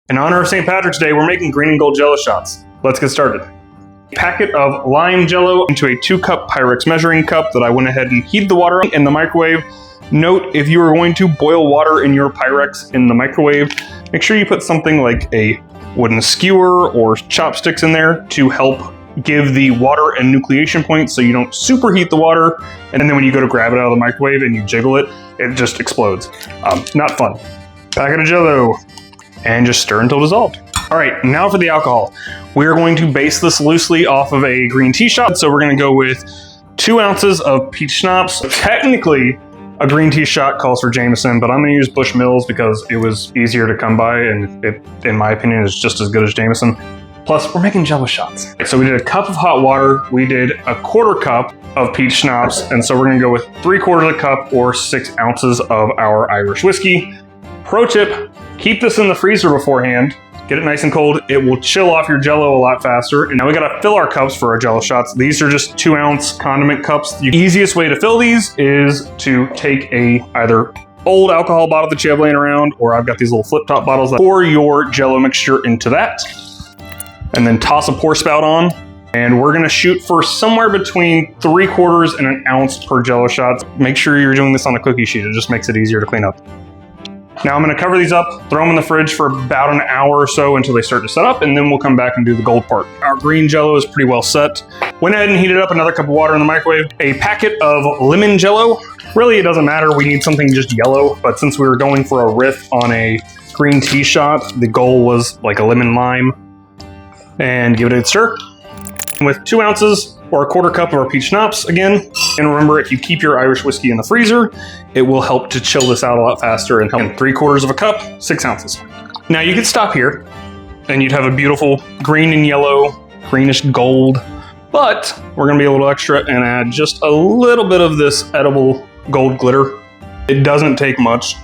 In honor of St. Patrick's Day, we're making Green Gold Jello Shots. Let's get started. A packet of lime jello into a 2-cup Pyrex measuring cup that I went ahead and heated the water in the microwave. Note, if you are going to boil water in your Pyrex in the microwave, make sure you put something like a wooden skewer or chopsticks in there to help give the water a nucleation point so you don't superheat the water, and then when you go to grab it out of the microwave and you jiggle it, it just explodes. Not fun. Packet of jello, and just stir until dissolved. All right, now for the alcohol. We're going to base this loosely off of a green tea shot, so we're gonna go with 2 ounces of peach schnapps. Technically, a green tea shot calls for Jameson, but I'm gonna use Bushmills because it was easier to come by, and it, in my opinion, is just as good as Jameson. Plus, we're making jello shots. So we did a cup of hot water, we did a 1/4 cup of peach schnapps, and so we're gonna go with 3/4 cup or 6 ounces of our Irish whiskey. Pro tip, keep this in the freezer beforehand. Get it nice and cold. It will chill off your jello a lot faster. And now we gotta fill our cups for our jello shots. These are just 2-ounce condiment cups. The easiest way to fill these is to take a either old alcohol bottle that you have laying around, or I've got these little flip top bottles, pour your jello mixture into that, and then toss a pour spout on. And we're gonna shoot for somewhere between 3/4 and an ounce per jello shot. Make sure you're doing this on a cookie sheet. It just makes it easier to clean up. Now I'm gonna cover these up, throw them in the fridge for about an hour or so until they start to set up, and then we'll come back and do the gold part. Our green jello is pretty well set. Went ahead and heated up another cup of water in the microwave. A packet of lemon jello. Really, it doesn't matter, we need something just yellow, but since we were going for a riff on a green tea shot, the goal was like a lemon lime. And give it a good stir. With 2 ounces or a 1/4 cup of our peach schnapps again. And remember, if you keep your Irish whiskey in the freezer, it will help to chill this out a lot faster, and help. 3/4 cup, 6 ounces. Now you could stop here and you'd have a beautiful green and yellow, greenish gold, but we're gonna be a little extra and add just a little bit of this edible gold glitter. It doesn't take much.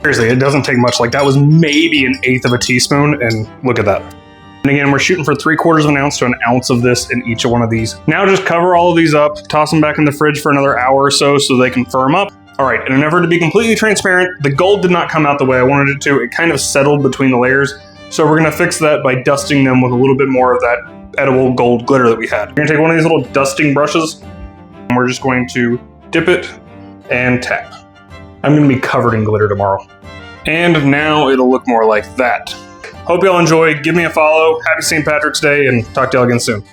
Seriously, it doesn't take much. Like, that was maybe 1/8 of a teaspoon, and look at that. And again, we're shooting for 3/4 of an ounce to an ounce of this in each one of these. Now just cover all of these up, toss them back in the fridge for another hour or so they can firm up. All right, in an effort to be completely transparent, the gold did not come out the way I wanted it to. It kind of settled between the layers. So we're gonna fix that by dusting them with a little bit more of that edible gold glitter that we had. We're gonna take one of these little dusting brushes, and we're just going to dip it and tap. I'm gonna be covered in glitter tomorrow. And now it'll look more like that. Hope y'all enjoy. Give me a follow. Happy St. Patrick's Day, and talk to y'all again soon.